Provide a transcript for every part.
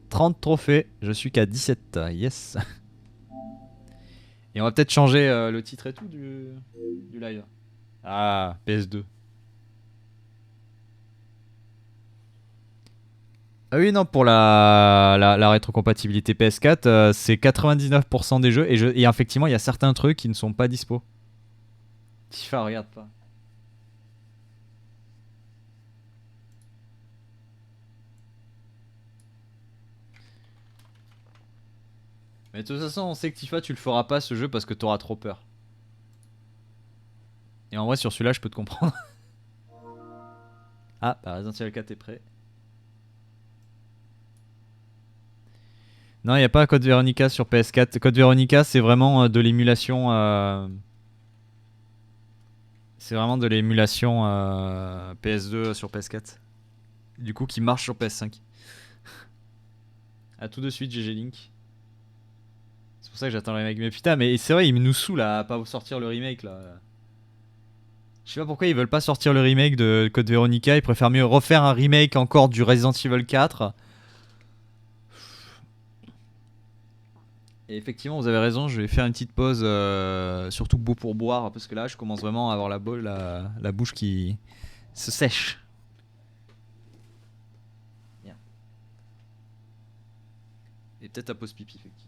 30 trophées. Je suis qu'à 17. Yes. Et on va peut-être changer le titre et tout du live. Ah, PS2. Ah oui, non, pour la rétrocompatibilité PS4, c'est 99% des jeux. Et effectivement, il y a certains trucs qui ne sont pas dispo. Tifa, regarde pas. Mais de toute façon, on sait que Tifa, tu le feras pas ce jeu parce que t'auras trop peur. Et en vrai, sur celui-là, je peux te comprendre. Ah, bah Resident Evil 4 est prêt. Non, il n'y a pas Code Veronica sur PS4. Code Veronica, c'est vraiment de l'émulation. C'est vraiment de l'émulation PS2 sur PS4. Du coup, qui marche sur PS5. A tout de suite, GG Link. C'est pour ça que j'attends le remake. Mais putain, mais c'est vrai, ils nous saoulent à pas sortir le remake là. Je sais pas pourquoi ils veulent pas sortir le remake de Code Veronica. Ils préfèrent mieux refaire un remake encore du Resident Evil 4. Et effectivement, vous avez raison, je vais faire une petite pause, surtout beau pour boire, parce que là, je commence vraiment à avoir la bouche qui se sèche. Bien. Et peut-être la pause pipi, effectivement.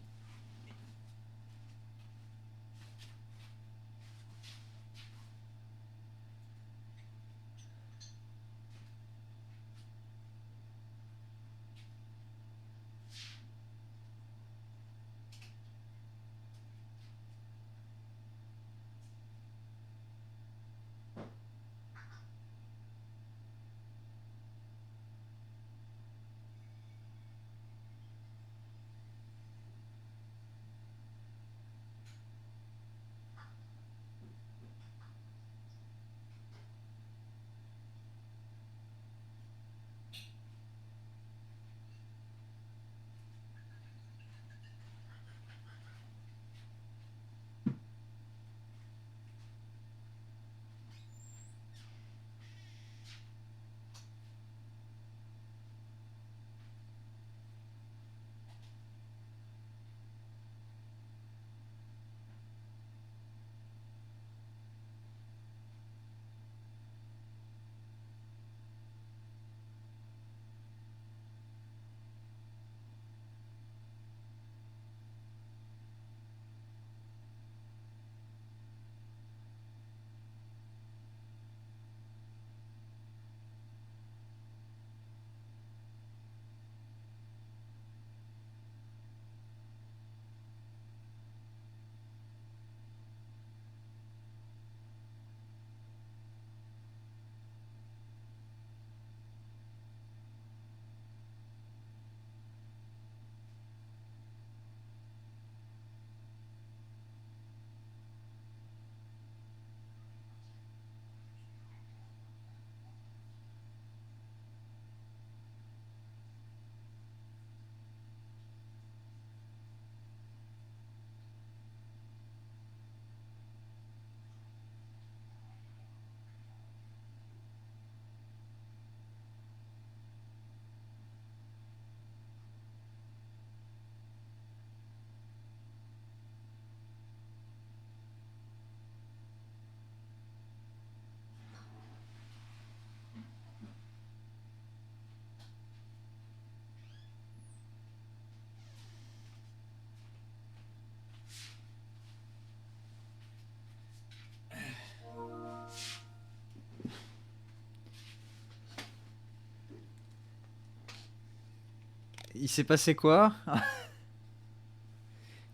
Il s'est passé quoi?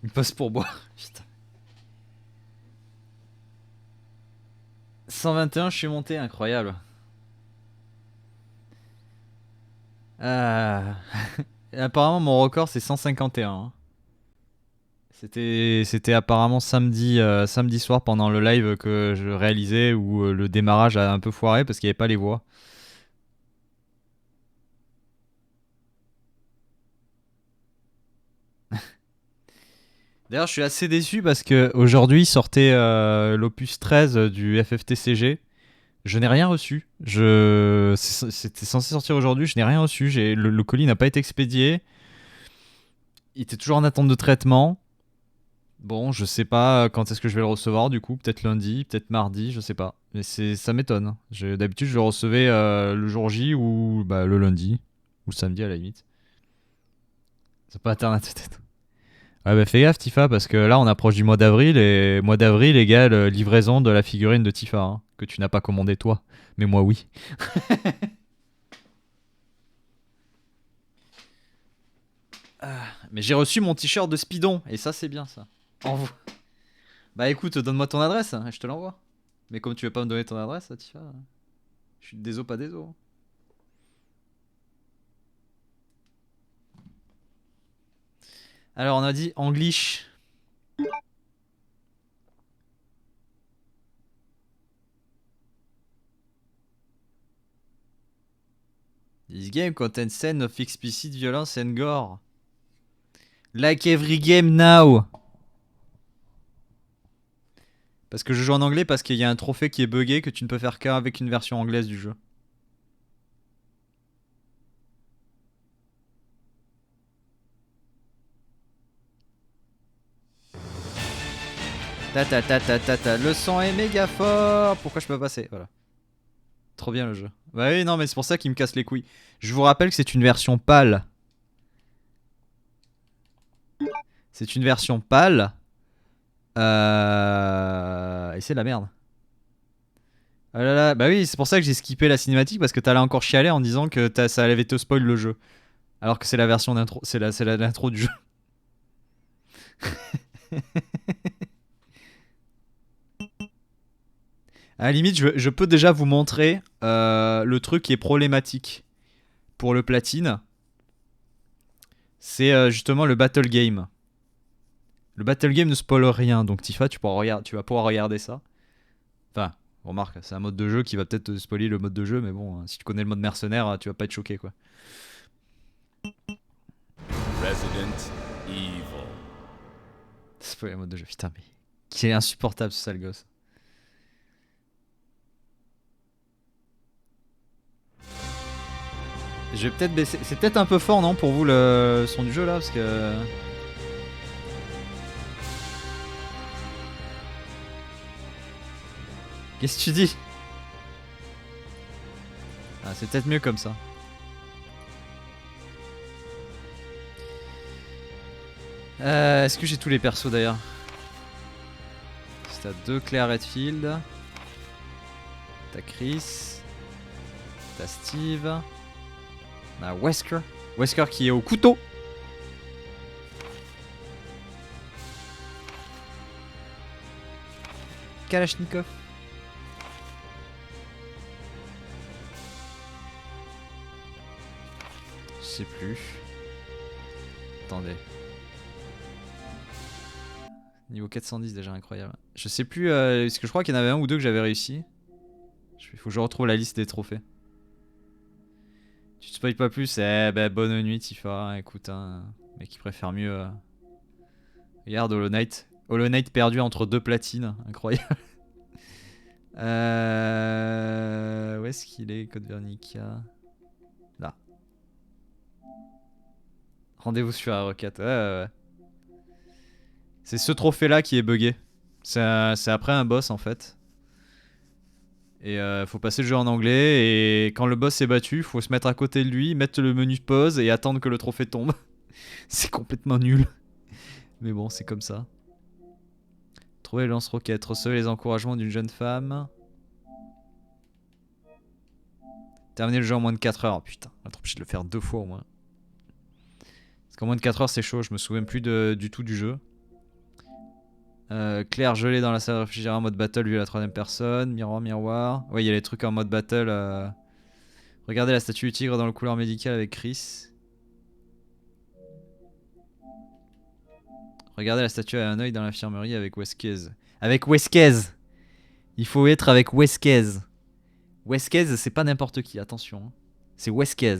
Une pause pour boire. Putain. 121, je suis monté, incroyable. Ah. Apparemment, mon record c'est 151. Hein. C'était apparemment samedi soir pendant le live que je réalisais où le démarrage a un peu foiré parce qu'il n'y avait pas les voix. D'ailleurs, je suis assez déçu parce que aujourd'hui sortait l'opus 13 du FFTCG. Je n'ai rien reçu. C'était censé sortir aujourd'hui, je n'ai rien reçu. Le colis n'a pas été expédié. il était toujours en attente de traitement. Bon, je sais pas quand est-ce que je vais le recevoir du coup. Peut-être lundi, peut-être mardi, je sais pas. Mais ça m'étonne. D'habitude, je le recevais le jour J ou bah, le lundi. Ou le samedi à la limite. C'est pas internet peut-être. Ouais, bah fais gaffe, Tifa, parce que là, on approche du mois d'avril. Et mois d'avril égale livraison de la figurine de Tifa. Hein, que tu n'as pas commandé toi. Mais moi, oui. Mais j'ai reçu mon t-shirt de Speedon. Et ça, c'est bien ça. Envoie. Bah écoute, donne-moi ton adresse. Hein, et je te l'envoie. Mais comme tu veux pas me donner ton adresse, Tifa, je suis désolé, pas désolé. Alors, on a dit English. This game contains scene of explicit violence and gore. Like every game now. Parce que je joue en anglais parce qu'il y a un trophée qui est buggé que tu ne peux faire qu'avec une version anglaise du jeu. Ta ta ta ta ta ta. Le son est méga fort. Pourquoi je peux pas passer? Voilà. Trop bien le jeu. Bah oui, non, mais c'est pour ça qu'il me casse les couilles. Je vous rappelle que c'est une version pâle. C'est une version pâle. Et c'est de la merde. Ah là là, bah oui, c'est pour ça que j'ai skippé la cinématique parce que t'allais encore chialer en disant que ça allait te spoil le jeu. Alors que c'est la version d'intro, c'est l'intro du jeu. À la limite, je peux déjà vous montrer le truc qui est problématique pour le platine. C'est justement le battle game. Le battle game ne spoil rien, donc Tifa, tu vas pouvoir regarder ça. Enfin, remarque, c'est un mode de jeu qui va peut-être te spoiler le mode de jeu, mais bon, si tu connais le mode mercenaire, tu vas pas être choqué quoi. Resident Evil. Spoiler le mode de jeu, putain, mais qui est insupportable ce sale gosse. Je vais peut-être baisser. C'est peut-être un peu fort, non, pour vous le son du jeu là, parce que. Qu'est-ce que tu dis? Ah, c'est peut-être mieux comme ça. Est-ce que j'ai tous les persos d'ailleurs? T'as 2 Claire Redfield. T'as Chris. T'as Steve. T'as Wesker. Wesker qui est au couteau. Kalachnikov. Je sais plus. Attendez. Niveau 410 déjà incroyable. Je sais plus, parce que je crois qu'il y en avait un ou deux que j'avais réussi. Il faut que je retrouve la liste des trophées. Tu te spoil pas plus? Eh ben bonne nuit Tifa, écoute hein, mec qui préfère mieux. Regarde Hollow Knight. Hollow Knight perdu entre 2 platines, incroyable. Où est-ce qu'il est, Code Veronica? Là. Rendez-vous sur la requête. Ouais. C'est ce trophée là qui est buggé. C'est après un boss en fait. Et faut passer le jeu en anglais. Et quand le boss est battu, faut se mettre à côté de lui, mettre le menu pause et attendre que le trophée tombe. C'est complètement nul. Mais bon, c'est comme ça. Trouver le lance-roquette, recevoir les encouragements d'une jeune femme. Terminer le jeu en moins de 4 heures. Oh, putain, on va être obligé de le faire 2 fois au moins. Parce qu'en moins de 4 heures, c'est chaud. Je me souviens plus du tout du jeu. Claire gelée dans la salle réfrigérateur en mode battle, vu à la 3ème personne. Miroir, miroir. Ouais, il y a les trucs en mode battle. Regardez la statue du tigre dans le couloir médical avec Chris. Regardez la statue à un œil dans l'infirmerie avec Wesquez. Avec Wesquez! Il faut être avec Wesquez. Wesquez, c'est pas n'importe qui, attention. Hein. C'est Wesquez.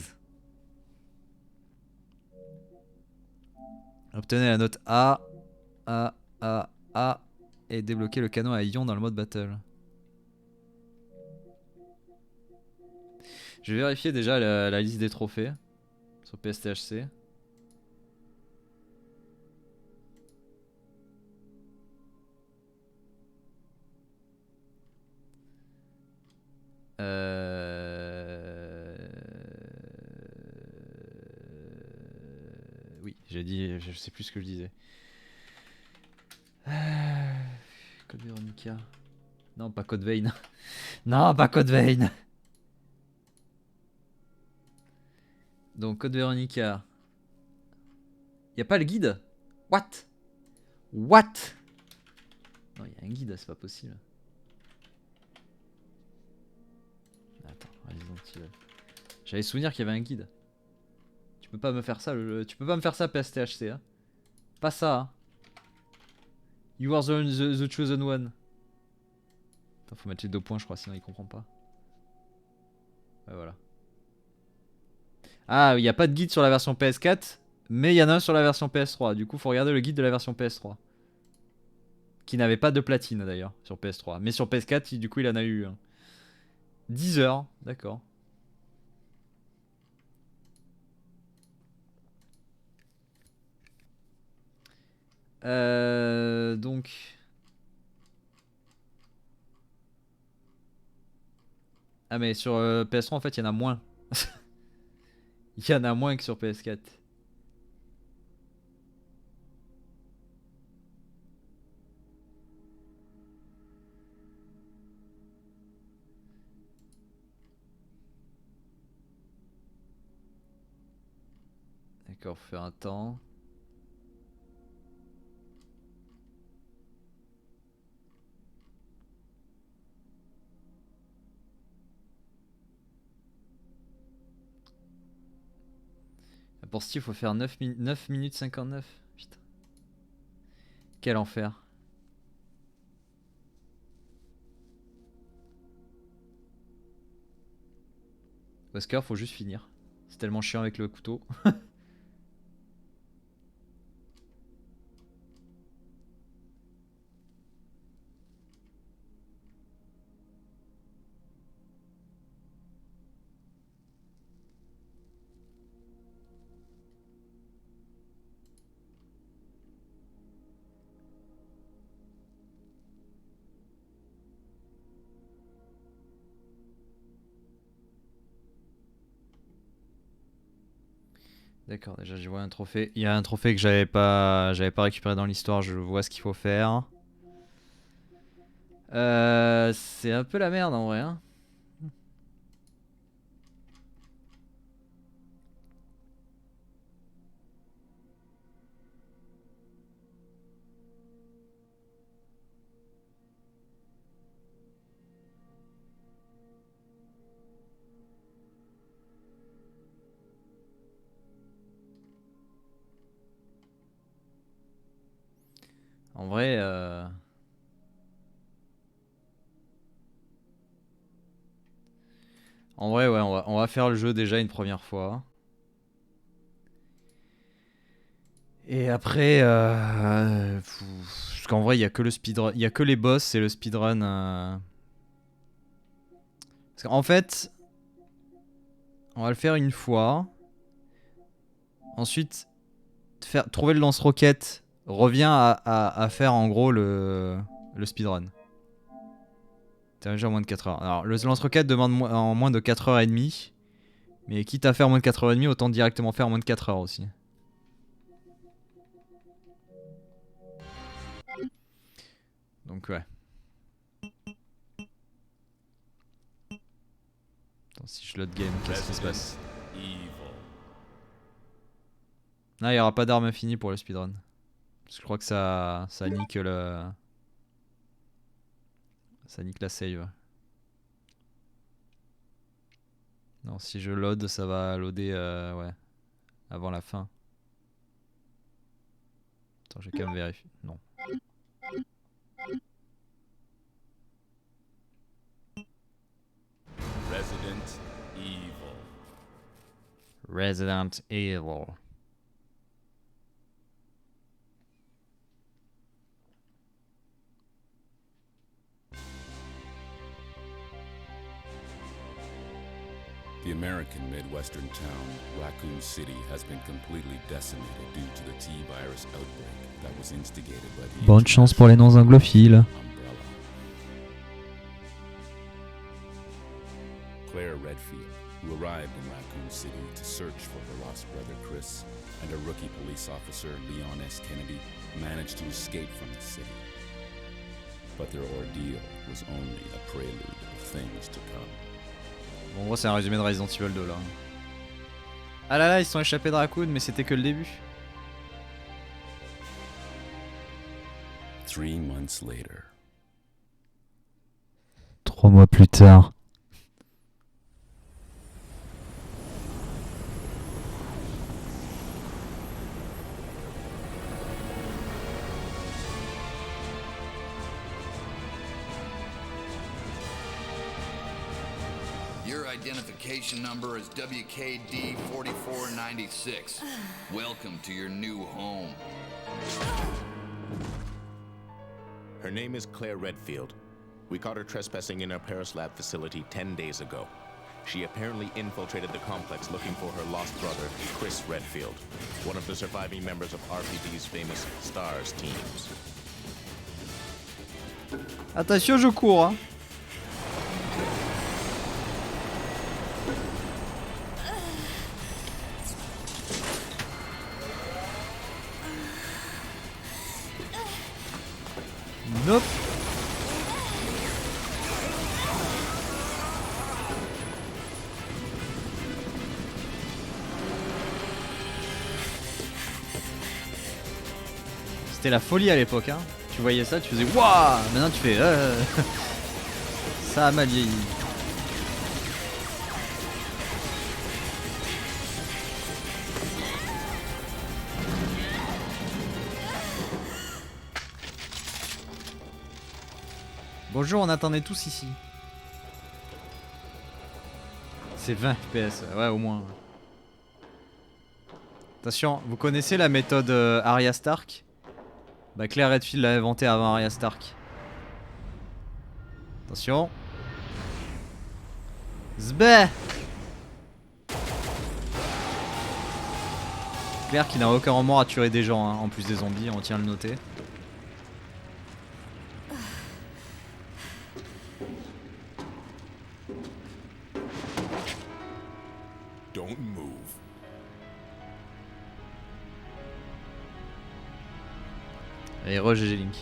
Obtenez la note A, A, A, A et débloquez le canon à ion dans le mode battle. Je vais vérifier déjà la liste des trophées sur PSTHC. Oui, j'ai dit, je sais plus ce que je disais. Code Veronica. Non, pas Code Vein. Non, pas Code Vein. Donc Code Veronica. Y a pas le guide? What? What? Non, y a un guide, c'est pas possible. Attends, Resident Evil. J'avais souvenir qu'il y avait un guide. Tu peux pas me faire ça, tu peux pas me faire ça PSTHC, hein. Pas ça, hein. You are the chosen one. Attends, faut mettre les 2 points, je crois, sinon il comprend pas. Ouais, voilà. Ah, il n'y a pas de guide sur la version PS4, mais il y en a un sur la version PS3. Du coup, faut regarder le guide de la version PS3. Qui n'avait pas de platine d'ailleurs sur PS3. Mais sur PS4, du coup, il en a eu un. 10 heures, d'accord. Donc. Ah, mais sur PS3, en fait, il y en a moins. Il y en a moins que sur PS4. D'accord, faut faire un temps. Pour Steve, il faut faire 9 minutes 59. Putain. Quel enfer. Wesker, faut juste finir. C'est tellement chiant avec le couteau. D'accord, déjà je vois un trophée. Il y a un trophée que j'avais pas récupéré dans l'histoire, je vois ce qu'il faut faire. C'est un peu la merde en vrai, hein. En vrai, en vrai, ouais, on va faire le jeu déjà une première fois. Et après, parce qu'en vrai, il y a que le speedrun, il y a que les boss et le speedrun. Parce qu'en fait, on va le faire une fois. Ensuite, trouver le lance-roquette revient à faire en gros le speedrun. T'as déjà moins de 4 heures. Alors, le lance-roquette demande en moins de 4h30. Mais quitte à faire moins de 4h30, autant directement faire en moins de 4 heures aussi. Donc ouais. Attends, si je load game, qu'est-ce qui se passe? Non, il n'y aura pas d'arme infinie pour le speedrun. Parce que je crois que ça nique le... Ça nique la save. Non, si je load, ça va loader ouais, avant la fin. Attends, j'ai quand même vérifié. Non. Resident Evil. Resident Evil. The American Midwestern town, Raccoon City, has been completely decimated due to the T-virus outbreak that was instigated by the Bonne chance pour les non-anglophiles. Umbrella. Claire Redfield, who arrived in Raccoon City to search for her lost brother Chris, and a rookie police officer, Leon S. Kennedy, managed to escape from the city. But their ordeal was only a prelude of things to come. Bon, en gros, c'est un résumé de Resident Evil 2 là. Ah là là, ils se sont échappés de Raccoon, mais c'était que le début. 3 months later. 3 mois plus tard. Your identification number is WKD4496. Welcome to your new home. Her name is Claire Redfield. We caught her trespassing in our Paris lab facility 10 days ago. She apparently infiltrated the complex looking for her lost brother, Chris Redfield, one of the surviving members of RPD's famous STARS teams. Attention, je cours, hein. Nope. C'était la folie à l'époque, hein. Tu voyais ça, tu faisais waouh. Maintenant tu fais ça a mal vieilli. Bonjour, on attendait tous ici. C'est 20 FPS, ouais au moins. Attention, vous connaissez la méthode Arya Stark? Bah Claire Redfield l'a inventée avant Arya Stark. Attention. Zbeh. Claire qui n'a aucun remords à tuer des gens, hein, en plus des zombies, on tient à le noter. Don't move. Et re-GG Link.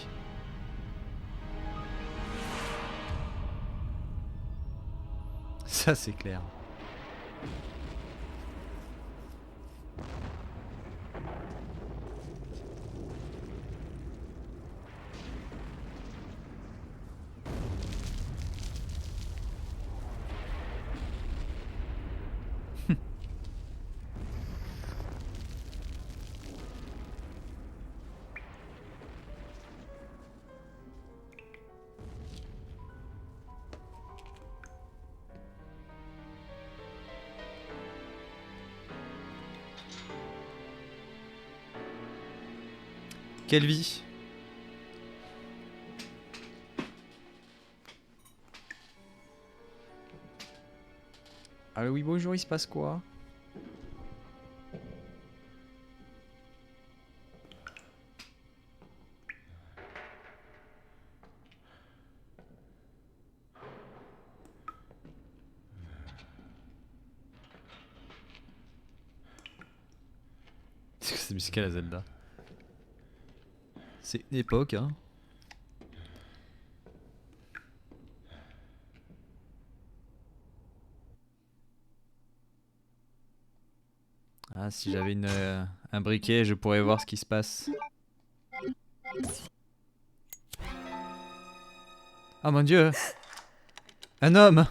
Ça c'est clair. Quelle vie. Ah oui bonjour, il se passe quoi? C'est musical à Zelda. C'est une époque, hein. Ah, si j'avais un briquet, je pourrais voir ce qui se passe. Oh mon dieu! Un homme!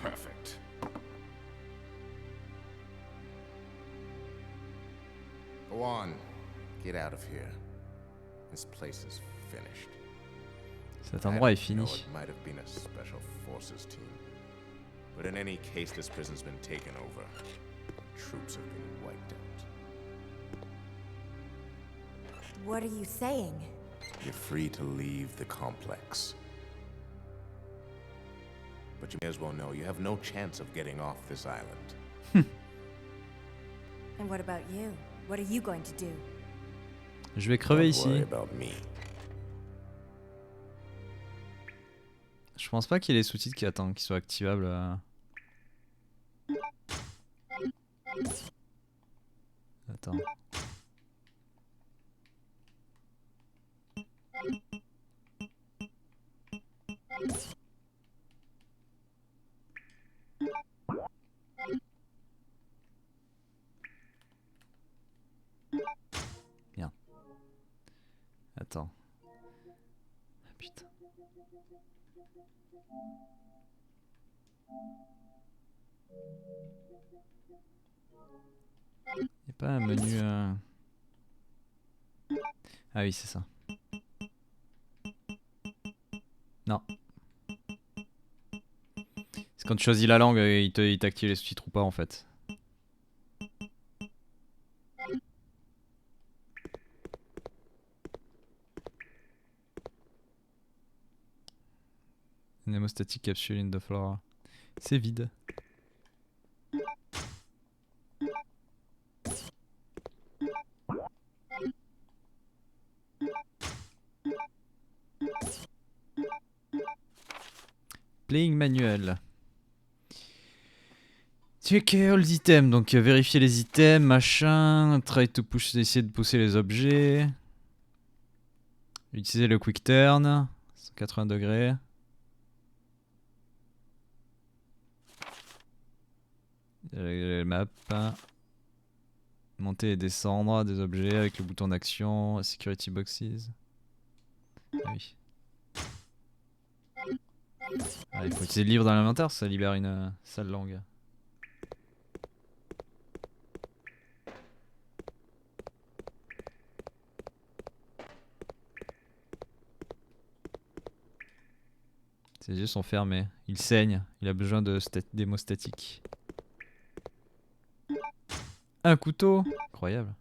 Perfect. Go on. Get out of here. This place is finished. Cet endroit est I know fini. it might have been a special forces team. But in any case, this prison's been taken over. Troops have been wiped out. What are you saying? You're free to leave the complex. But you may as well know you have no chance of getting off this island. And what about you? What are you going to do? Je vais crever Don't worry ici. about me. Je pense pas qu'il y ait les sous-titres qui attendent, qui soient activables. Attends. Bien. Attends. Ah, putain. Y'a pas un menu. Ah oui, c'est ça. Non. C'est quand tu choisis la langue, il t'active les sous-titres ou pas en fait. Une hémostatique capsule in the flora. C'est vide. Playing manuel. Check all the items, donc vérifier les items, machin, try to push, essayer de pousser les objets. Utiliser le quick turn, 180 degrés. Map. Monter et descendre des objets avec le bouton d'action, security boxes. Ah oui. Ah, il faut utiliser le livre dans l'inventaire, ça libère une sale langue. Ses yeux sont fermés, il saigne, il a besoin de d'hémostatique. Un couteau, incroyable.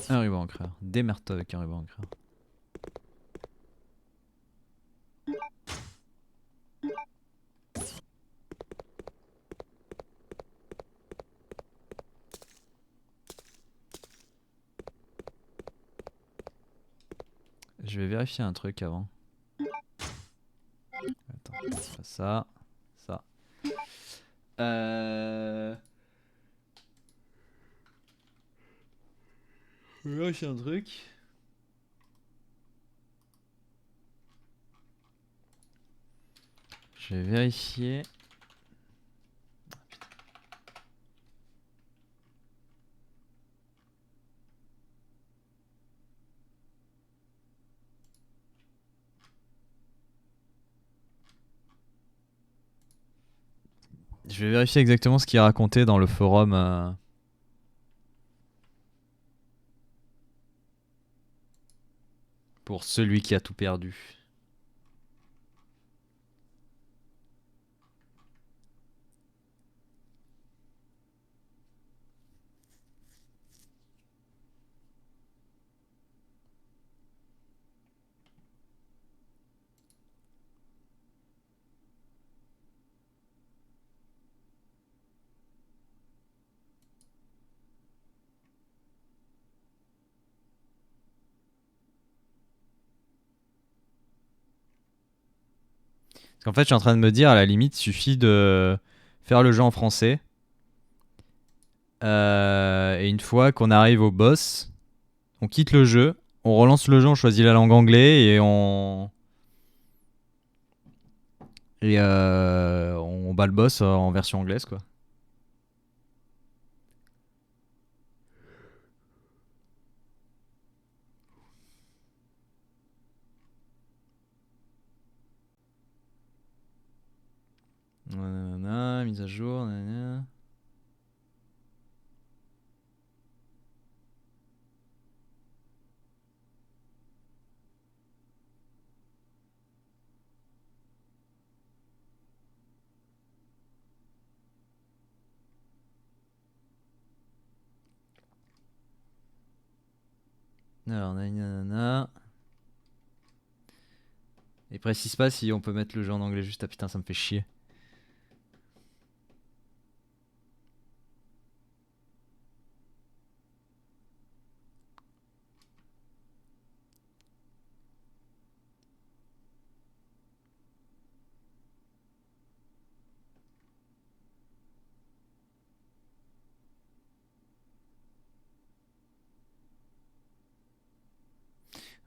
Un ruban encreur. Démerde-toi avec un ruban encreur. Je vais vérifier un truc avant. Attends, c'est pas ça. Ça. Je vais vérifier un truc. Je vais vérifier. Je vais vérifier exactement ce qui est raconté dans le forum. Pour celui qui a tout perdu. Parce qu'en fait, je suis en train de me dire, à la limite, il suffit de faire le jeu en français. Et une fois qu'on arrive au boss, on quitte le jeu, on relance le jeu, on choisit la langue anglaise et on bat le boss en version anglaise, quoi. Nanana, mise à jour, nanana. Alors, nanana. Et précise pas si on peut mettre le jeu en anglais juste. Ah putain, ça me fait chier.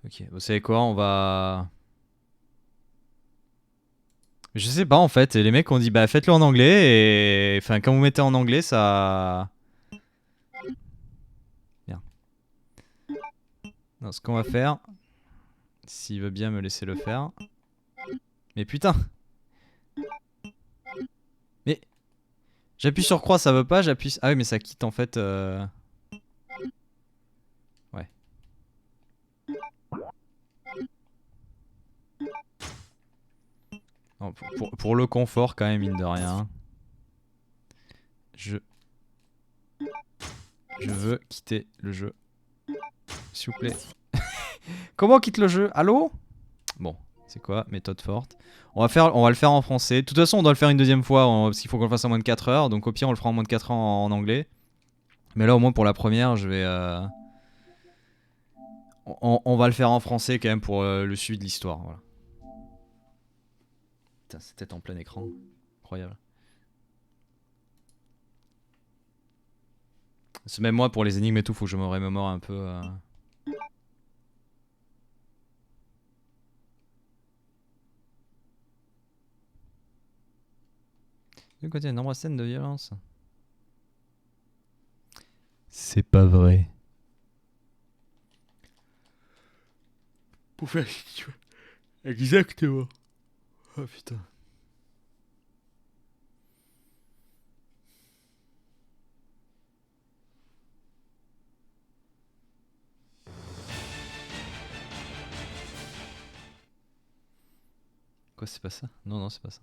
Ok, vous savez quoi, on va... Je sais pas en fait, et les mecs ont dit bah faites-le en anglais et... Enfin quand vous mettez en anglais ça... Bien. Non, ce qu'on va faire... S'il veut bien me laisser le faire... Mais putain! Mais... J'appuie sur croix, ça veut pas, j'appuie... Ah oui mais ça quitte en fait... Ouais. Non, pour le confort quand même, mine de rien. Je veux quitter le jeu. S'il vous plaît. Comment on quitte le jeu? Allô? Bon, c'est quoi? Méthode forte. On va le faire en français. De toute façon, on doit le faire une deuxième fois parce qu'il faut qu'on le fasse en moins de 4 heures. Donc au pire, on le fera en moins de 4 heures en anglais. Mais là, au moins pour la première, je vais... On va le faire en français quand même pour le suivi de l'histoire. Voilà. Putain, c'est peut-être en plein écran. Incroyable. C'est même moi pour les énigmes et tout, faut que je me remémore un peu. De côté, nombreuses scènes de violence. C'est pas vrai. Pour faire exactement. Oh putain. Quoi, c'est pas ça? Non, non, c'est pas ça.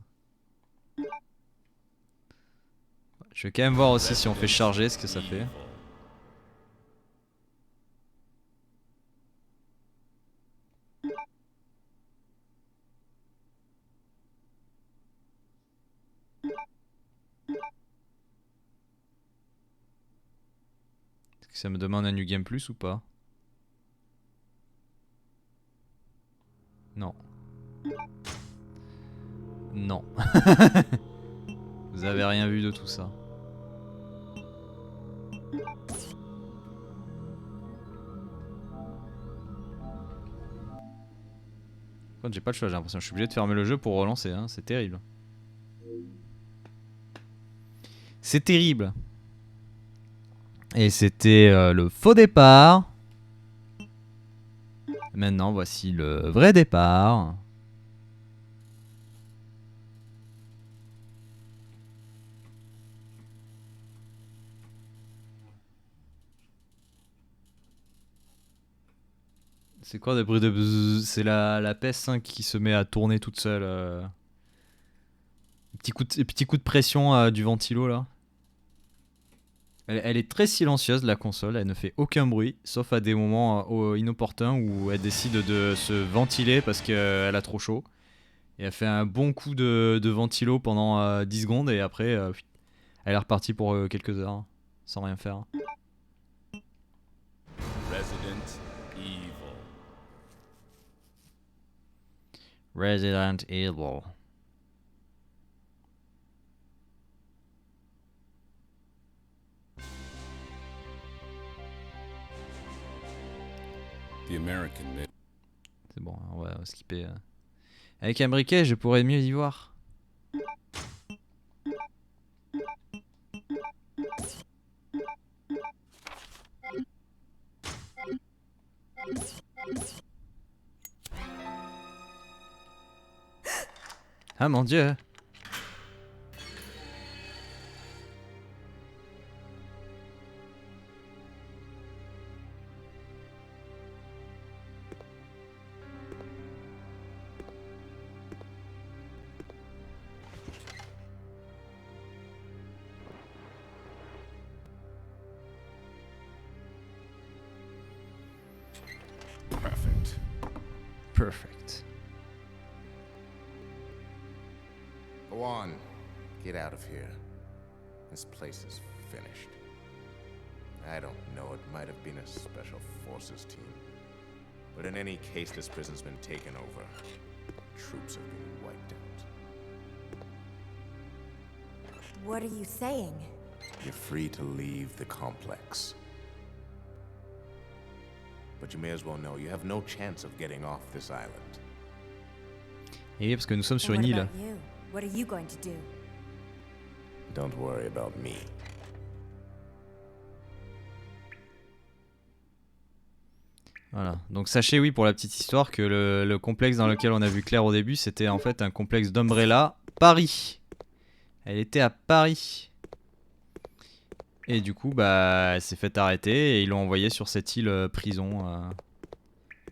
Je vais quand même voir aussi si on fait charger ce que ça fait. Est-ce que ça me demande un New Game Plus ou pas? Non. Non. Vous avez rien vu de tout ça. J'ai pas le choix, j'ai l'impression. Je suis obligé de fermer le jeu pour relancer, hein. C'est terrible. C'est terrible. Et c'était le faux départ. Maintenant, voici le vrai départ. C'est quoi des bruits de bzzz? C'est la PS5 qui se met à tourner toute seule. Petit coup de pression du ventilo là. Elle est très silencieuse la console, elle ne fait aucun bruit, sauf à des moments inopportuns où elle décide de se ventiler parce qu'elle a trop chaud. Et elle fait un bon coup de ventilo pendant 10 secondes et après elle est repartie pour quelques heures sans rien faire. Resident Evil. Resident Evil. The American myth. C'est bon, on va skipper. Avec un briquet, je pourrais mieux y voir. Ah mon dieu. Perfect. Go on. Get out of here. This place is finished. I don't know, it might have been a special forces team. But in any case, this prison's been taken over. Troops have been wiped out. What are you saying? You're free to leave the complex. But you may as well know you have no chance of getting off this island. Et oui, parce que nous sommes sur And une what île. about you? What are you going to do? Don't worry about me. Voilà. Donc sachez, oui, pour la petite histoire, que le complexe dans lequel on a vu Claire au début, c'était en fait un complexe d'Umbrella, Paris. Elle était à Paris. Et du coup, bah, elle s'est fait arrêter et ils l'ont envoyée sur cette île prison.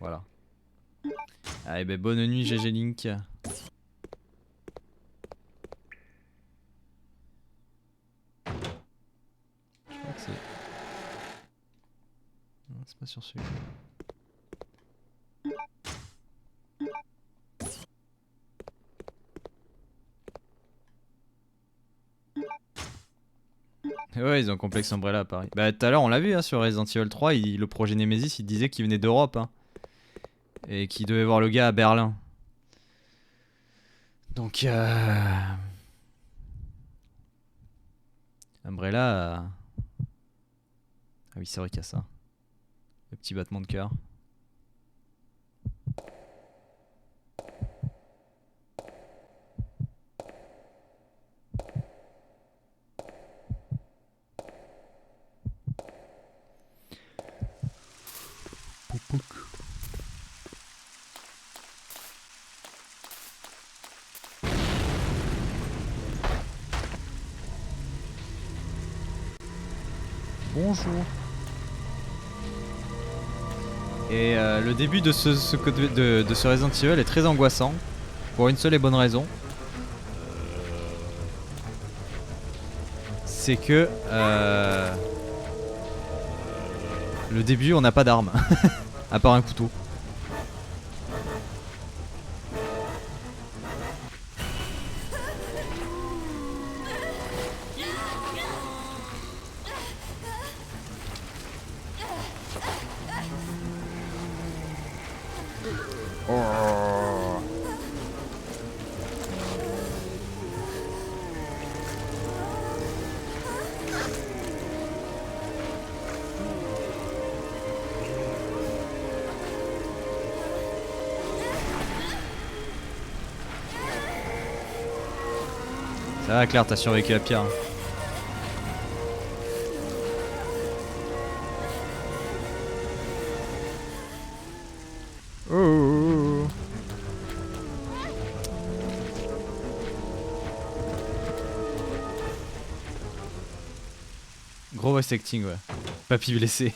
Voilà. Allez, bah, bonne nuit, GG Link. Je crois que c'est... Non, c'est pas sur celui-là. Ouais, ils ont un complexe Umbrella à Paris. Bah, tout à l'heure, on l'a vu hein, sur Resident Evil 3, le projet Nemesis, il disait qu'il venait d'Europe. Hein, et qu'il devait voir le gars à Berlin. Donc, Umbrella. Ah oui, c'est vrai qu'il y a ça. Le petit battement de cœur. Bonjour. Et le début de ce Resident Evil est très angoissant. Pour une seule et bonne raison. C'est que le début on n'a pas d'armes. À part un couteau. Ça va Claire, t'as survécu à pire. Oh. Gros voice acting, ouais. Papy blessé.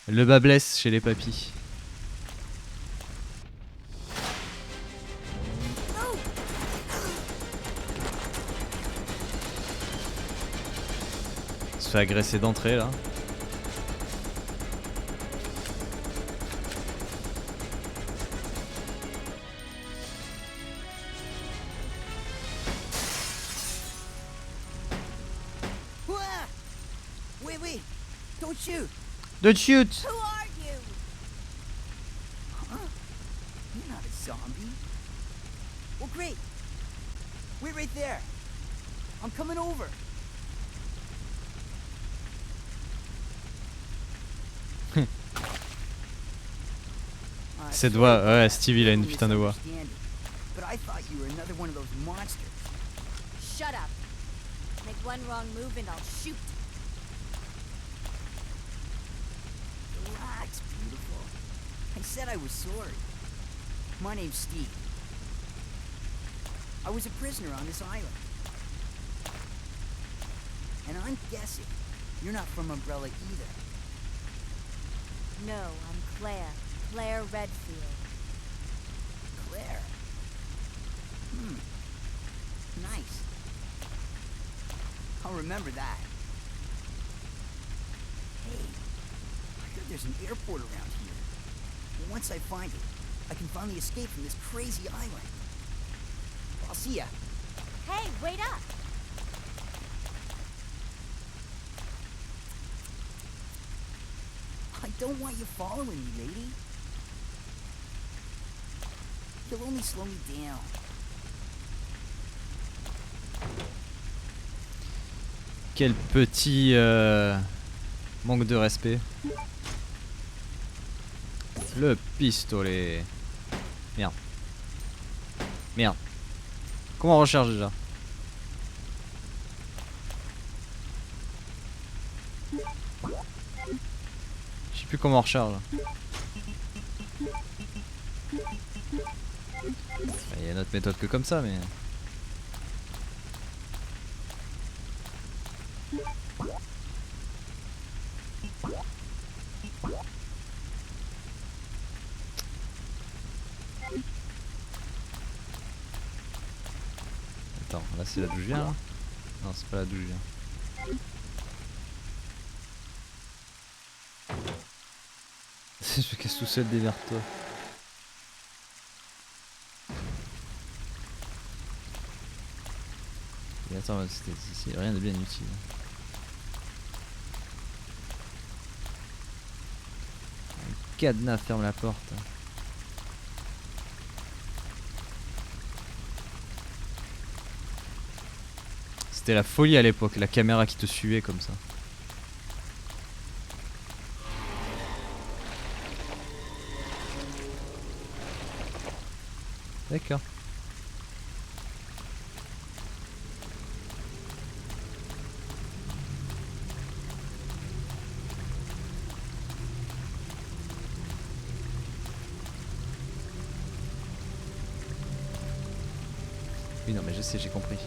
Le bas blesse chez les papys. Il se fait agresser d'entrée là. Wait, don't shoot. Don't shoot! Who are you? Huh? You're not a zombie. Well, great. Wait right there. I'm coming over. Cette voix, ouais, Steve il a une putain de voix. But I thought you were another one of those monsters. Shut up. Make one wrong move and I'll shoot. Relax, beautiful. I said I was sorry. My name's Steve. I was a prisoner on this island. And I'm guessing you're not from Umbrella either. No, I'm Claire. Claire Redfield. Claire. Nice. I'll remember that. Hey, I heard there's an airport around here. once I find it, I can finally escape from this crazy island. I'll see ya. Hey, wait up! I don't want you following me, lady. You'll only slow me down. Quel petit manque de respect. Le pistolet. Merde. Merde. Comment on recharge déjà? Je sais plus comment on recharge. Il y a une autre méthode que comme ça, mais... Attends, là c'est là d'où je viens là? Non, c'est pas là d'où je viens. Je me casse tout seul, démerde-toi. Et attends, c'était ici, rien de bien utile. Un cadenas ferme la porte. C'était la folie à l'époque, la caméra qui te suivait comme ça. D'accord. Oui, non, mais je sais, j'ai compris.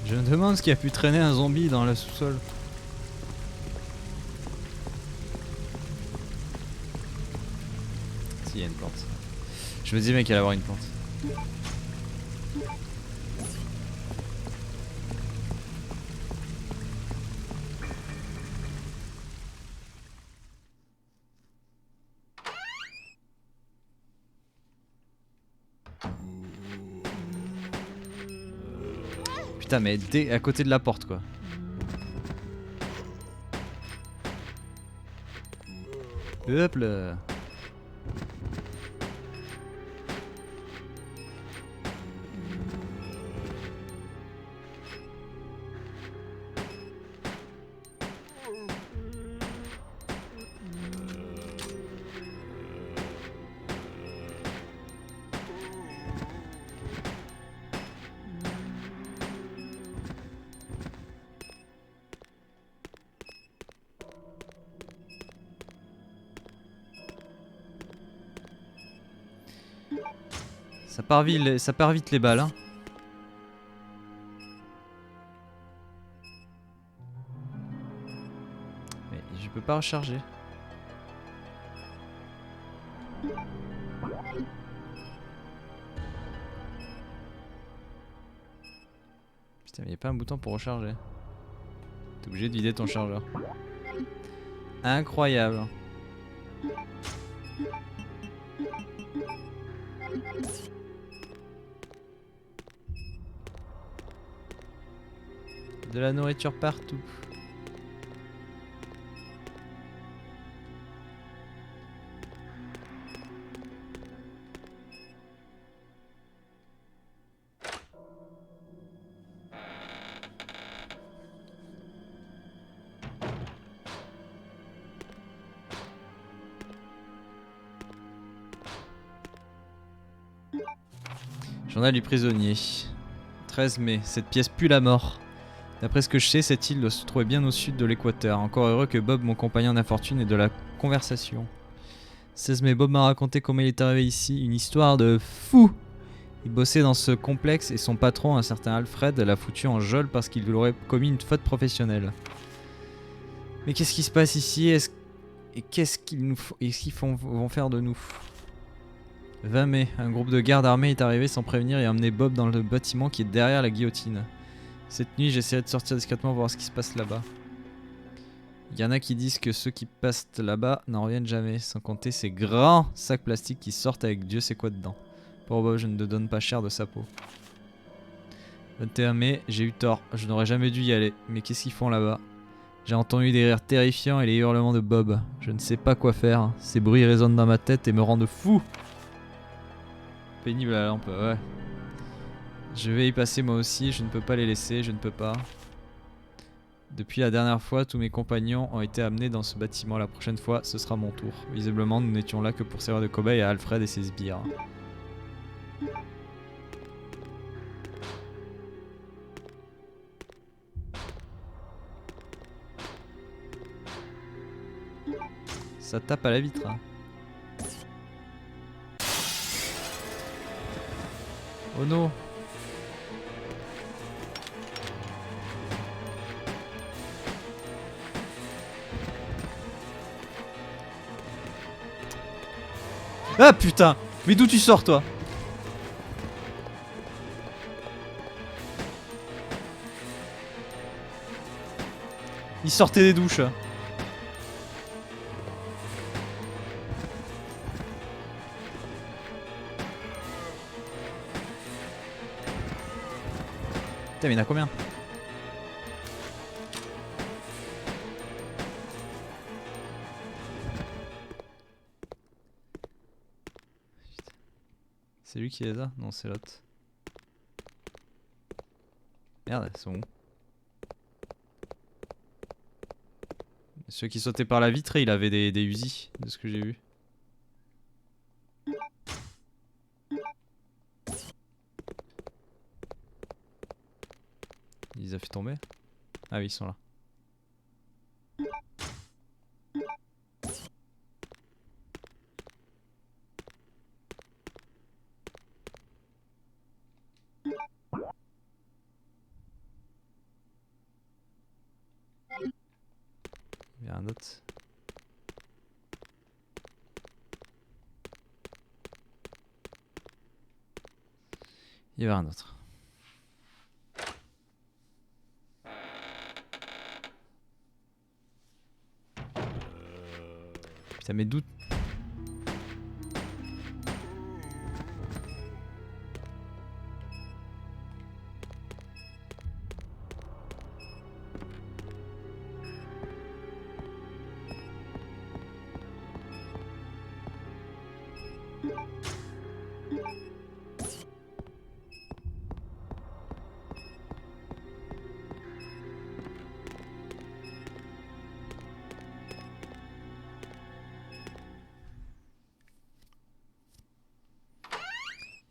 Je me demande ce qui a pu traîner un zombie dans le sous-sol. Si, il y a une plante. Je me disais bien qu'il allait avoir une plante. Putain, mais à côté de la porte quoi. Hop là. Ça part vite les balles hein. Mais je peux pas recharger. Putain mais y a pas un bouton pour recharger. T'es obligé de vider ton chargeur. Incroyable. De la nourriture partout. Journal du prisonnier. 13 mai. Cette pièce pue la mort. D'après ce que je sais, cette île doit se trouver bien au sud de l'équateur. Encore heureux que Bob, mon compagnon d'infortune, ait de la conversation. 16 mai, Bob m'a raconté comment il est arrivé ici. Une histoire de fou. Il bossait dans ce complexe et son patron, un certain Alfred, l'a foutu en geôle parce qu'il aurait commis une faute professionnelle. Mais qu'est-ce qui se passe ici? Et qu'est-ce qu'ils vont faire de nous? 20 mai, un groupe de gardes armés est arrivé sans prévenir et a emmené Bob dans le bâtiment qui est derrière la guillotine. Cette nuit, j'essaierai de sortir discrètement pour voir ce qui se passe là-bas. Il y en a qui disent que ceux qui passent là-bas n'en reviennent jamais, sans compter ces grands sacs plastiques qui sortent avec Dieu sait quoi dedans. Pour Bob, je ne te donne pas cher de sa peau. 21 mai, j'ai eu tort, je n'aurais jamais dû y aller, mais qu'est-ce qu'ils font là-bas? J'ai entendu des rires terrifiants et les hurlements de Bob. Je ne sais pas quoi faire, ces bruits résonnent dans ma tête et me rendent fou. Pénible la lampe, ouais. Je vais y passer moi aussi, je ne peux pas les laisser, je ne peux pas. Depuis la dernière fois, tous mes compagnons ont été amenés dans ce bâtiment. La prochaine fois, ce sera mon tour. Visiblement, nous n'étions là que pour servir de cobaye à Alfred et ses sbires. Ça tape à la vitre. Hein. Oh non! Ah putain! Mais d'où tu sors toi? Il sortait des douches. Putain mais il y en a combien? C'est lui qui les a? Non, c'est l'autre. Merde, ils sont où? Ceux qui sautaient par la vitre, il avait des Uzi, de ce que j'ai vu. Il les a fait tomber? Ah oui, ils sont là. Il y a un autre. Il y avait un autre. Putain mais d'où...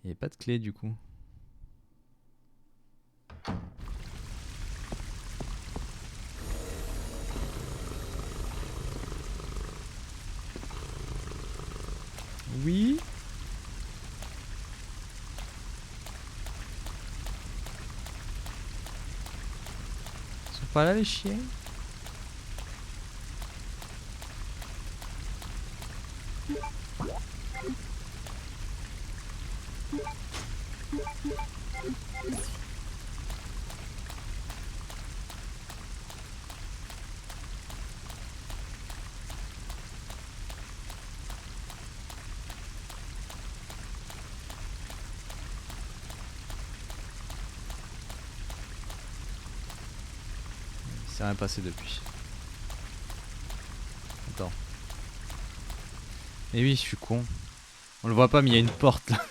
Il n'y avait pas de clé du coup. Oui. Ils sont pas là les chiens? Il s'est rien passé depuis. Attends. Eh oui, je suis con. On le voit pas, mais il y a une porte là.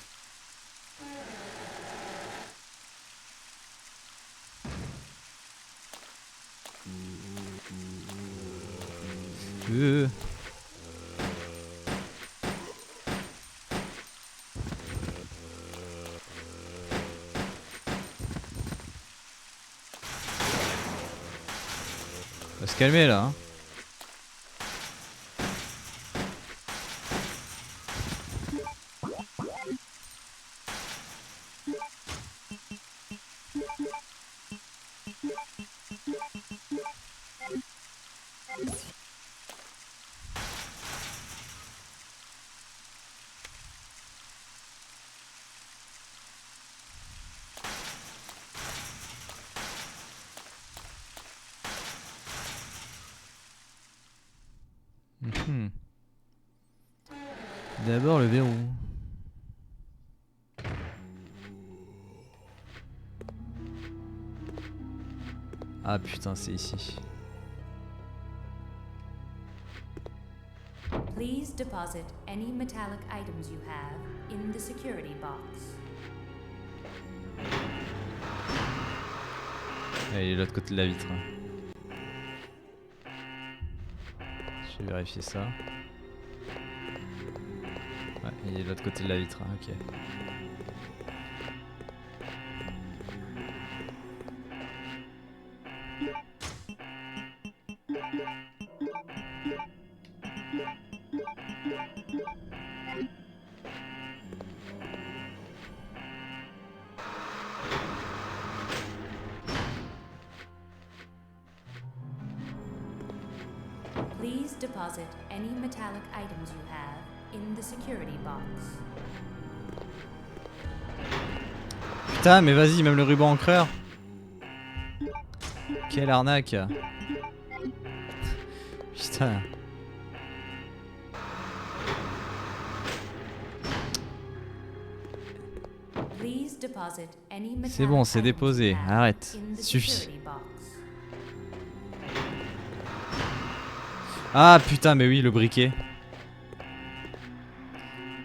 Euh. On va se calmer là. Hein. D'abord le verrou. Ah putain, c'est ici. Please deposit any metallic items you have in the security box. Ah, il est de l'autre côté de la vitre. Je vais vérifier ça. Ouais, il est de l'autre côté de la vitre, ok. Please deposit any metallic items you have in the security box. Putain, mais vas-y, même le ruban encreur. Quelle arnaque. Putain. Please deposit any C'est bon, metallic c'est items déposé. you have Arrête. in the Suffit. security box. Ah putain, mais oui, le briquet.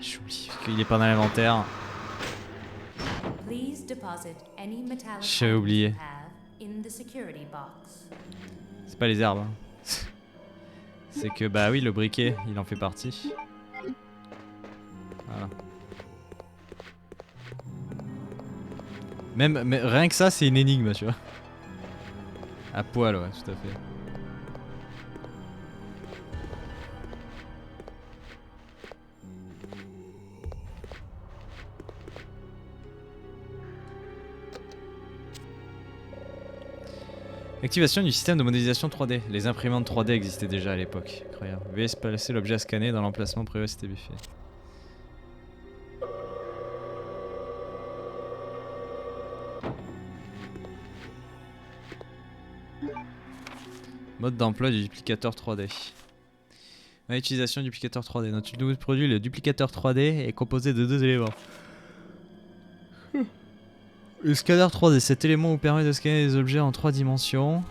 J'oublie qu'il est pas dans l'inventaire. Please deposit any metallic J'avais items oublié. you have in the security box. C'est pas les herbes. Hein. C'est que bah oui, le briquet, il en fait partie. Voilà. Même mais rien que ça, c'est une énigme, tu vois. À poil, ouais, tout à fait. Activation du système de modélisation 3D. Les imprimantes 3D existaient déjà à l'époque. Incroyable. Veuillez placer l'objet à scanner dans l'emplacement prévu à cet effet. Mode d'emploi du duplicateur 3D. Ouais, utilisation du duplicateur 3D. Notre nouveau produit, le duplicateur 3D, est composé de deux éléments. Le scanner 3D, cet élément vous permet de scanner des objets en 3 dimensions.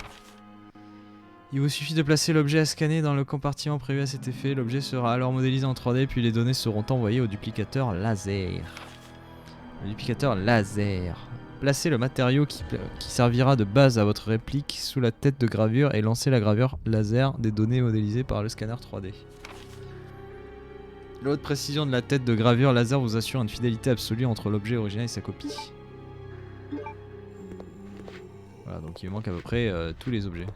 Il vous suffit de placer l'objet à scanner dans le compartiment prévu à cet effet. L'objet sera alors modélisé en 3D, puis les données seront envoyées au duplicateur laser. Le duplicateur laser. Placez le matériau qui servira de base à votre réplique sous la tête de gravure et lancez la gravure laser des données modélisées par le scanner 3D. La haute précision de la tête de gravure laser vous assure une fidélité absolue entre l'objet original et sa copie. Voilà, donc il manque à peu près tous les objets.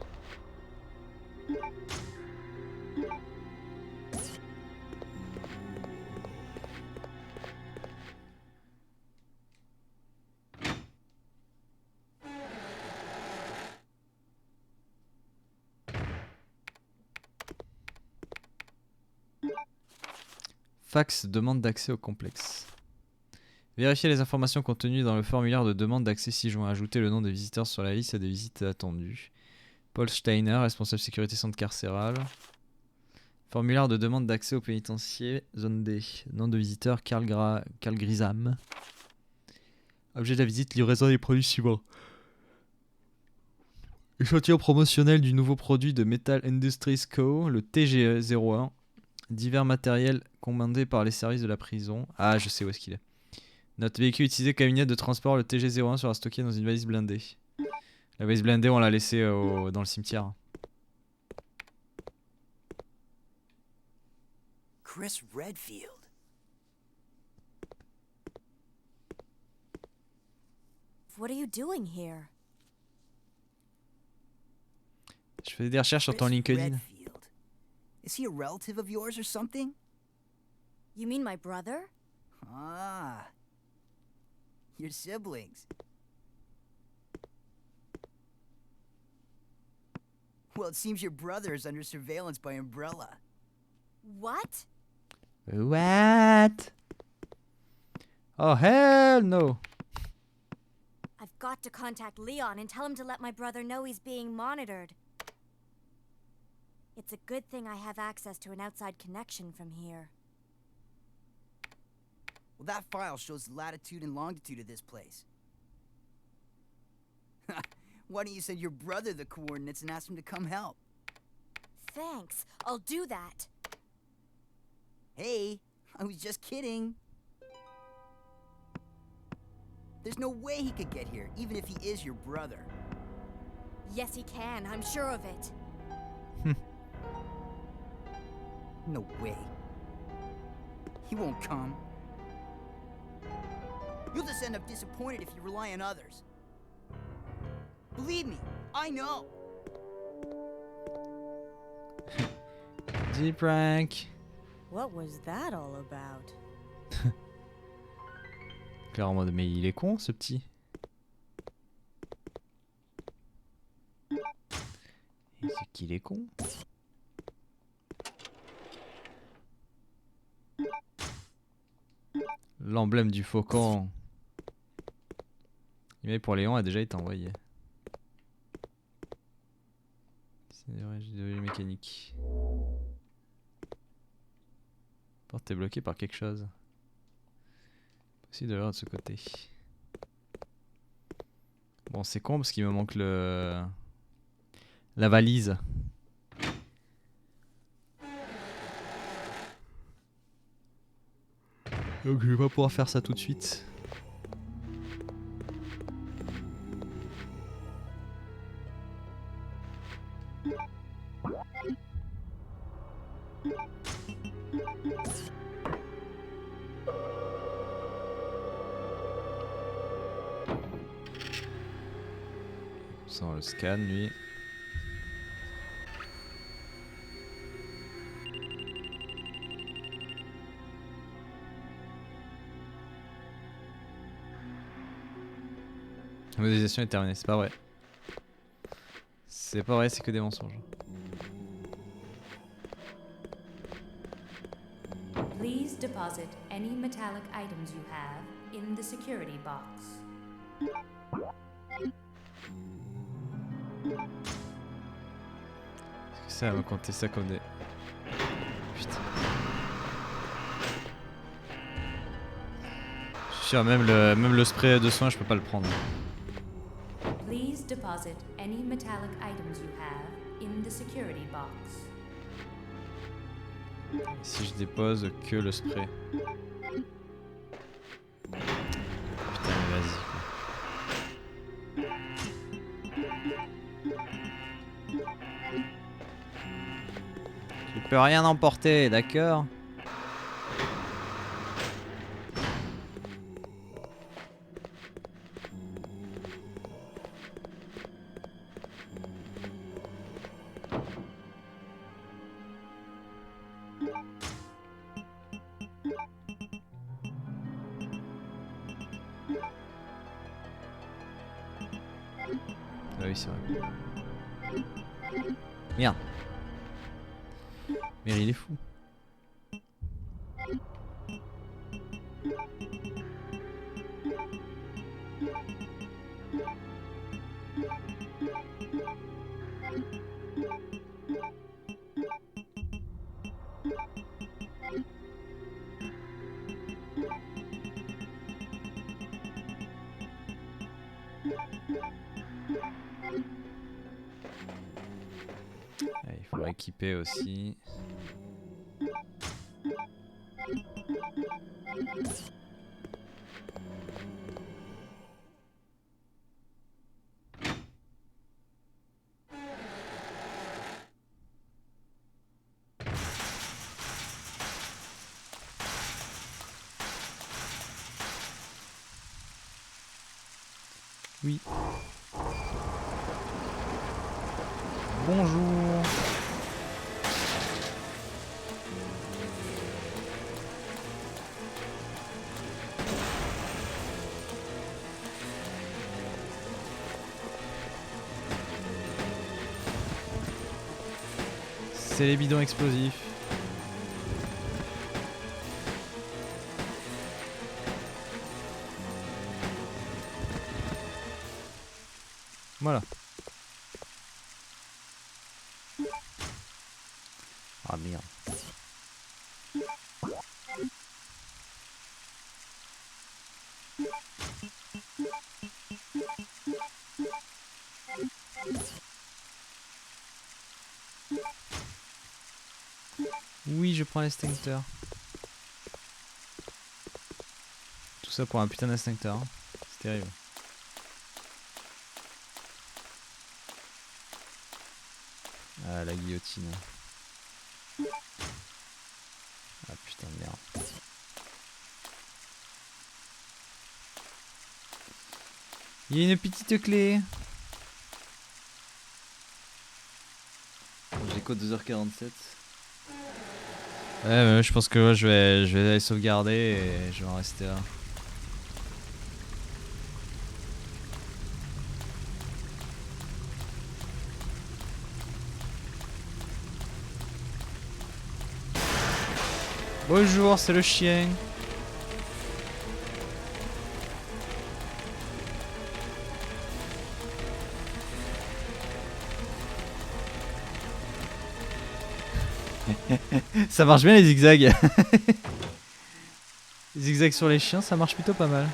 Fax demande d'accès au complexe. Vérifiez les informations contenues dans le formulaire de demande d'accès ci-joint. Ajoutez le nom des visiteurs sur la liste des visites attendues. Paul Steiner, responsable sécurité centre carcéral. Formulaire de demande d'accès au pénitencier, zone D. Nom de visiteur, Carl Grisam. Objet de la visite, livraison des produits suivants. Échantillon promotionnel du nouveau produit de Metal Industries Co., le TGE01. Divers matériels commandés par les services de la prison. Ah, je sais où est-ce qu'il est. Notre véhicule utilisé cabinet de transport, le TG01, sera stocké dans une valise blindée. La valise blindée, on l'a laissée dans le cimetière. Chris Redfield. What are you doing here? Je fais des recherches sur ton Chris LinkedIn. Redfield. Is he a relative of yours or something? You mean my brother? Ah. Your siblings. Well, it seems your brother is under surveillance by Umbrella. What? What? Oh hell no! I've got to contact Leon and tell him to let my brother know he's being monitored. It's a good thing I have access to an outside connection from here. Well, that file shows the latitude and longitude of this place. Why don't you send your brother the coordinates and ask him to come help? Thanks. I'll do that. Hey, I was just kidding. There's no way he could get here, even if he is your brother. Yes, he can. I'm sure of it. No way. He won't come. You'll just end up disappointed if you rely on others. Believe me, I know. Deep prank. What was that all about? Claire en mode mais il est con ce petit. Et c'est qu'il est con. L'emblème du faucon. L'email pour Léon a déjà été envoyé. C'est de mécanique. Porte est bloquée par quelque chose. Possible de l'avoir de ce côté. Bon, c'est con parce qu'il me manque la valise. Donc je vais pas pouvoir faire ça tout de suite. Sans le scan lui. La modélisation est terminée, c'est pas vrai. C'est pas vrai, c'est que des mensonges. Please deposit any metallic items you have in the security box. Est-ce que ça va me compter ça comme des... Putain. Je suis sûr, même le spray de soin, je peux pas le prendre. Please deposit any metallic items you have in the security box. Si je dépose que le spray. Putain, mais vas-y. Tu peux rien emporter, d'accord? Ah oui, c'est vrai. Merde. Mais il est fou. Ah, il faut équiper aussi. Oui. Bonjour. C'est les bidons explosifs. Voilà. Ah merde. Oui, je prends l'extincteur. Tout ça pour un putain d'extincteur. Hein. C'est terrible. Ah, la guillotine. Ah putain de merde. Il y a une petite clé. J'ai qu'au 2h47. Ouais, je pense que ouais, je vais aller sauvegarder et je vais en rester là. Bonjour, c'est le chien. Ça marche bien les zigzags. Les zigzags sur les chiens, ça marche plutôt pas mal.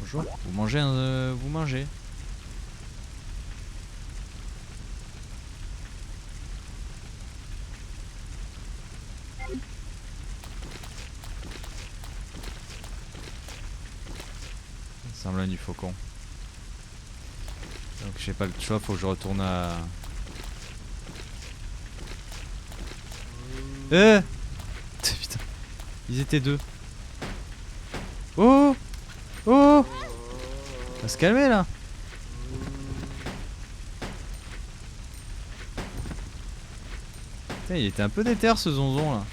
Bonjour. Vous mangez vous mangez. Semblant du faucon. Donc j'ai pas le choix, faut que je retourne à... Putain. Ils étaient deux. Oh. Oh. On va se calmer là. Putain, il était un peu déter ce zonzon là.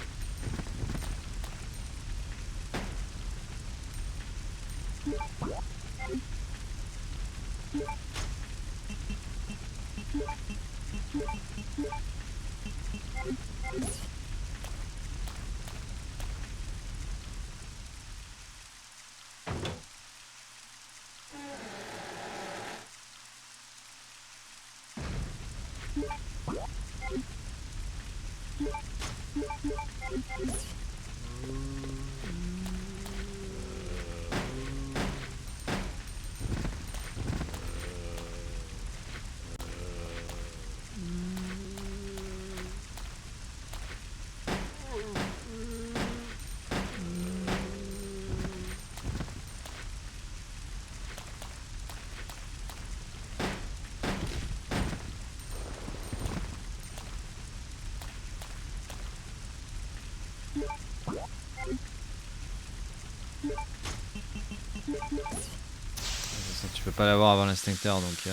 Tu peux pas l'avoir avant l'instincteur donc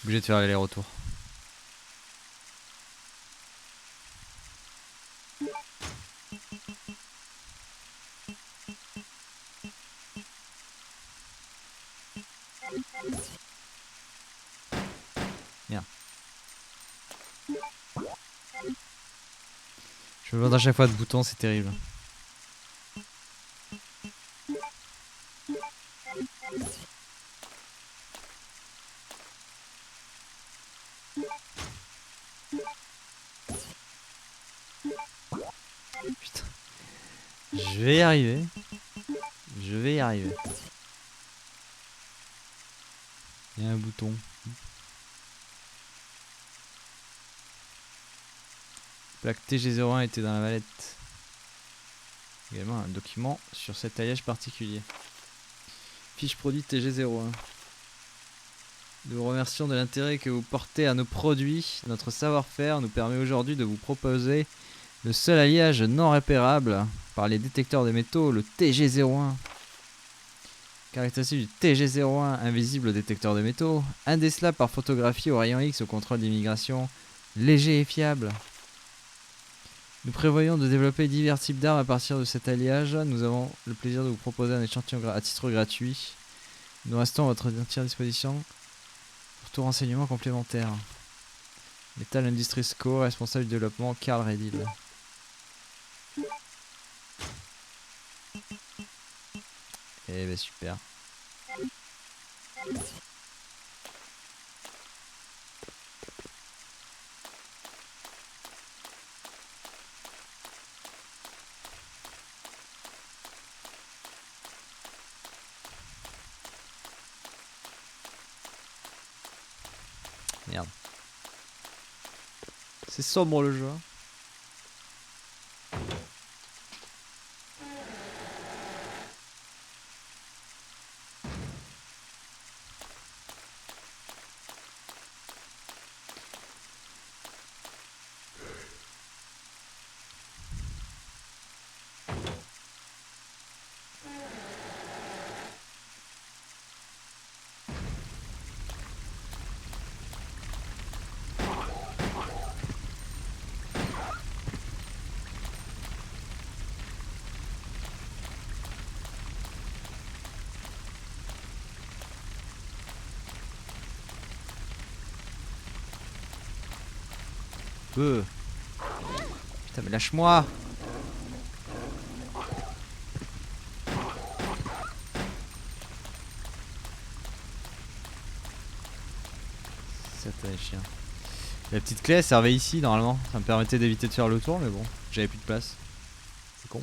obligé de faire l'aller-retour. Merde. Je me demande à chaque fois de boutons, c'est terrible. Putain. Je vais y arriver. Je vais y arriver. Il y a un bouton. Plaque TG01 était dans la mallette. Également un document sur cet alliage particulier. Fiche produit TG01. Nous vous remercions de l'intérêt que vous portez à nos produits. Notre savoir-faire nous permet aujourd'hui de vous proposer le seul alliage non répérable par les détecteurs de métaux, le TG01. Caractéristique du TG01, invisible au détecteur de métaux, indécelable par photographie au rayon X au contrôle d'immigration, léger et fiable. Nous prévoyons de développer divers types d'armes à partir de cet alliage. Nous avons le plaisir de vous proposer un échantillon à titre gratuit. Nous restons à votre entière disposition pour tout renseignement complémentaire. Metal Industries Co, responsable du développement, Carl Redil. Eh ben super. Merde. C'est sombre le jeu. Hein. Putain mais lâche-moi. Satané chien. La petite clé elle servait ici normalement. Ça me permettait d'éviter de faire le tour mais bon, j'avais plus de place. C'est con.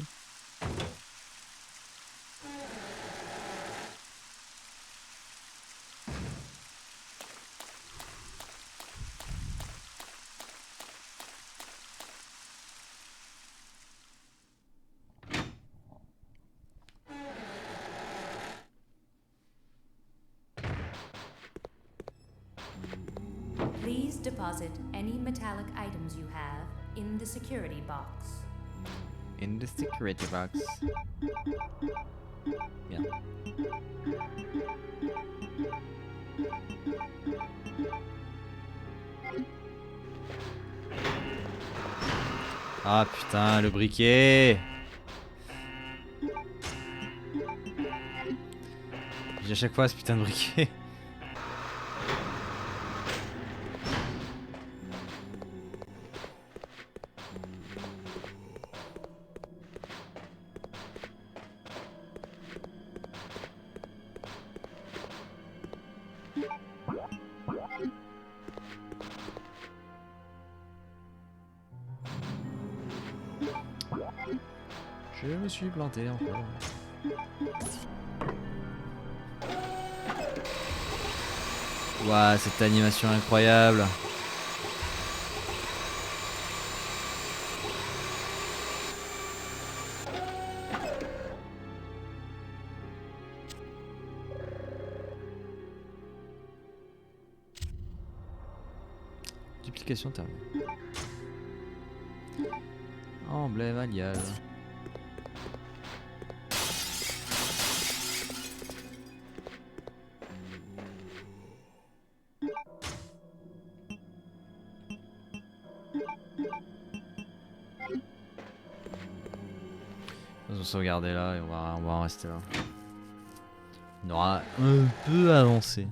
Please deposit any metallic items you have in the security box. In the security box. Bien. Ah putain, le briquet. J'ai à chaque fois ce putain de briquet. Je me suis planté encore. Ouah, cette animation incroyable. Duplication terminée. Emblème alliage. On va sauvegarder là et on va en rester là. On aura un peu avancé.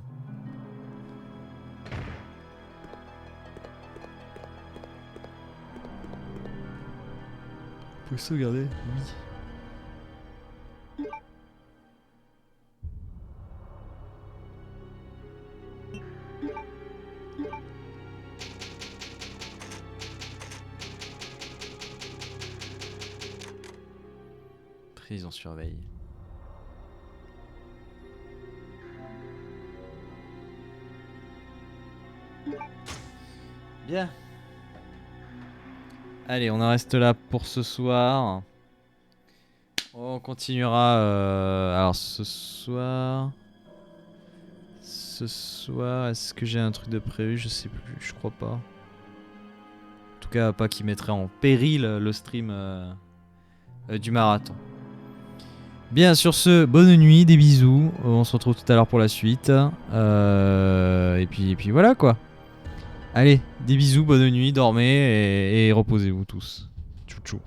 Vous pouvez sauvegarder? Oui. Prison surveille. Bien. Allez, on en reste là pour ce soir. On continuera. Alors ce soir, est-ce que j'ai un truc de prévu? Je sais plus, je crois pas. En tout cas, pas qui mettrait en péril le stream du marathon. Bien, sur ce, bonne nuit, des bisous. On se retrouve tout à l'heure pour la suite. Et puis voilà quoi. Allez, des bisous, bonne nuit, dormez et reposez-vous tous. Tchou tchou.